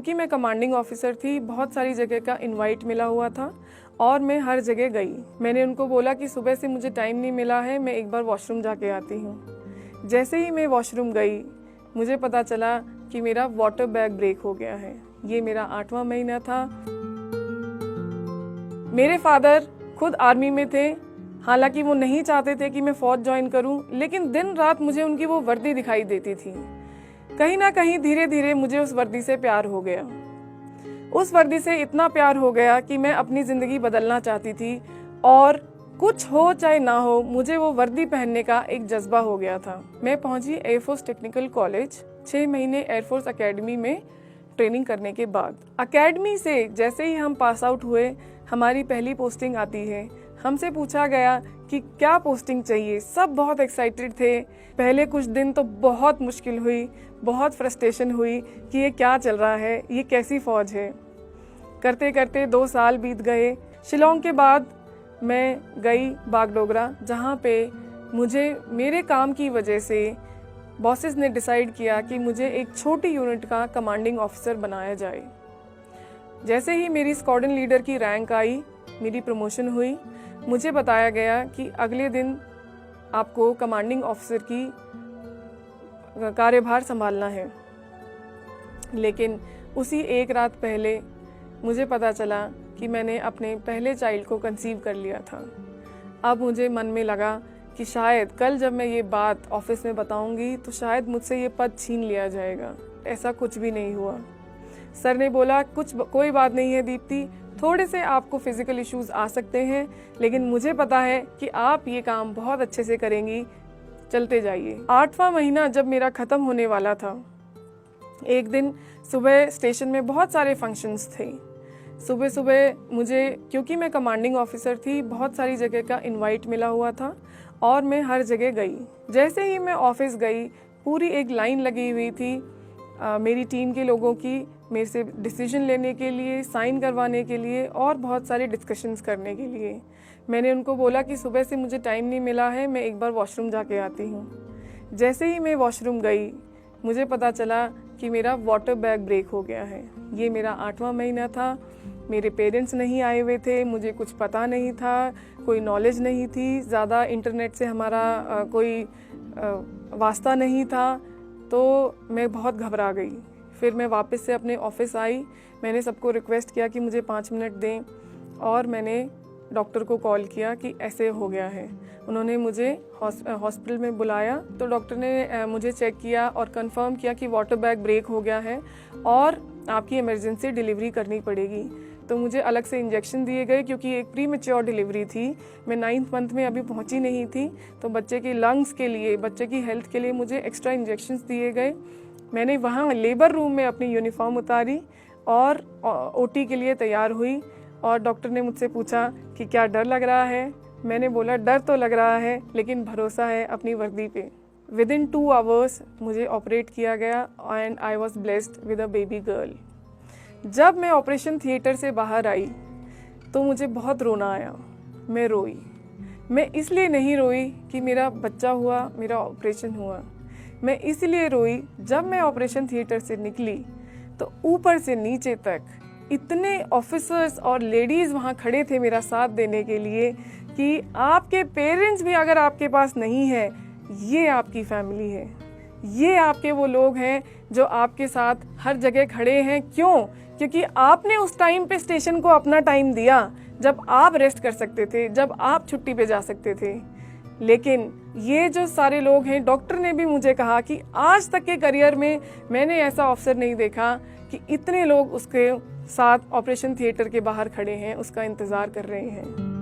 क्योंकि मैं commanding officer थी, बहुत सारी जगह का इनवाइट मिला हुआ था और मैं हर जगह गई। मैंने उनको बोला कि सुबह से मुझे टाइम नहीं मिला है, मैं एक बार वॉशरूम जाके आती हूँ। जैसे ही मैं वॉशरूम गई, मुझे पता चला कि मेरा वाटर बैग ब्रेक हो गया है। ये मेरा 8वां महीना था। मेरे फादर खुद आर्मी में थे, हालांकि वो नहीं चाहते थे कि मैं फौज ज्वाइन करूं, लेकिन दिन रात मुझे उनकी वो वर्दी दिखाई देती थी। कहीं ना कहीं धीरे धीरे मुझे उस वर्दी से प्यार हो गया। उस वर्दी से इतना प्यार हो गया कि मैं अपनी ज़िंदगी बदलना चाहती थी और कुछ हो चाहे ना हो, मुझे वो वर्दी पहनने का एक जज्बा हो गया था। मैं पहुंची एयरफोर्स टेक्निकल कॉलेज 6 महीने एयरफोर्स एकेडमी में ट्रेनिंग करने के बाद। एकेडमी से जैसे ही हम पास आउट हुए, हमारी पहली पोस्टिंग आती है। हमसे पूछा गया कि क्या पोस्टिंग चाहिए। सब बहुत एक्साइटेड थे। पहले कुछ दिन तो बहुत मुश्किल हुई, बहुत फ्रस्ट्रेशन हुई कि ये क्या चल रहा है, ये कैसी फ़ौज है। करते करते 2 साल बीत गए। शिलोंग के बाद मैं गई बागडोगरा, जहाँ पे मुझे मेरे काम की वजह से बॉसेस ने डिसाइड किया कि मुझे एक छोटी यूनिट का कमांडिंग ऑफिसर बनाया जाए। जैसे ही मेरी स्क्वाड्रन लीडर की रैंक आई, मेरी प्रमोशन हुई, मुझे बताया गया कि अगले दिन आपको कमांडिंग ऑफिसर की कार्यभार संभालना है। लेकिन उसी एक रात पहले मुझे पता चला कि मैंने अपने पहले चाइल्ड को कंसीव कर लिया था। अब मुझे मन में लगा कि शायद कल जब मैं ये बात ऑफिस में बताऊंगी तो शायद मुझसे ये पद छीन लिया जाएगा। ऐसा कुछ भी नहीं हुआ। सर ने बोला कोई बात नहीं है दीप्ति, थोड़े से आपको फिजिकल इश्यूज आ सकते हैं, लेकिन मुझे पता है कि आप ये काम बहुत अच्छे से करेंगी, चलते जाइए। 8वां महीना जब मेरा ख़त्म होने वाला था, एक दिन सुबह स्टेशन में बहुत सारे फंक्शंस थे। सुबह सुबह मुझे, क्योंकि मैं कमांडिंग ऑफिसर थी, बहुत सारी जगह का इनवाइट मिला हुआ था और मैं हर जगह गई। जैसे ही मैं ऑफिस गई, पूरी एक लाइन लगी हुई थी मेरी टीम के लोगों की, मेरे से डिसीजन लेने के लिए, साइन करवाने के लिए और बहुत सारे डिस्कशंस करने के लिए। मैंने उनको बोला कि सुबह से मुझे टाइम नहीं मिला है, मैं एक बार वॉशरूम जाके आती हूँ। जैसे ही मैं वॉशरूम गई, मुझे पता चला कि मेरा वाटर बैग ब्रेक हो गया है। ये मेरा 8वां महीना था। मेरे पेरेंट्स नहीं आए हुए थे, मुझे कुछ पता नहीं था, कोई नॉलेज नहीं थी, ज़्यादा इंटरनेट से हमारा कोई वास्ता नहीं था, तो मैं बहुत घबरा गई। फिर मैं वापस से अपने ऑफिस आई। मैंने सबको रिक्वेस्ट किया कि मुझे 5 मिनट दें और मैंने डॉक्टर को कॉल किया कि ऐसे हो गया है। उन्होंने मुझे हॉस्पिटल में बुलाया, तो डॉक्टर ने मुझे चेक किया और कंफर्म किया कि वाटर बैग ब्रेक हो गया है और आपकी इमरजेंसी डिलीवरी करनी पड़ेगी। तो मुझे अलग से इंजेक्शन दिए गए, क्योंकि एक प्रीमेच्योर डिलीवरी थी। मैं 9th मंथ में अभी पहुंची नहीं थी, तो बच्चे के लंग्स के लिए, बच्चे की हेल्थ के लिए मुझे एक्स्ट्रा इंजेक्शंस दिए गए। मैंने वहाँ लेबर रूम में अपनी यूनिफॉर्म उतारी और ओटी के लिए तैयार हुई और डॉक्टर ने मुझसे पूछा कि क्या डर लग रहा है। मैंने बोला डर तो लग रहा है, लेकिन भरोसा है अपनी वर्दी पे। विदिन 2 आवर्स मुझे ऑपरेट किया गया and I was blessed with a baby girl. जब मैं ऑपरेशन थिएटर से बाहर आई तो मुझे बहुत रोना आया। मैं रोई। मैं इसलिए नहीं रोई कि मेरा बच्चा हुआ, मेरा ऑपरेशन हुआ। मैं इसलिए रोई, जब मैं ऑपरेशन थिएटर से निकली तो ऊपर से नीचे तक इतने ऑफिसर्स और लेडीज़ वहाँ खड़े थे मेरा साथ देने के लिए कि आपके पेरेंट्स भी अगर आपके पास नहीं है, ये आपकी फैमिली है। ये आपके वो लोग हैं जो आपके साथ हर जगह खड़े हैं। क्यों? क्योंकि आपने उस टाइम पे स्टेशन को अपना टाइम दिया, जब आप रेस्ट कर सकते थे, जब आप छुट्टी पे जा सकते थे। लेकिन ये जो सारे लोग हैं, डॉक्टर ने भी मुझे कहा कि आज तक के करियर में मैंने ऐसा अवसर नहीं देखा कि इतने लोग उसके साथ ऑपरेशन थिएटर के बाहर खड़े हैं, उसका इंतज़ार कर रहे हैं।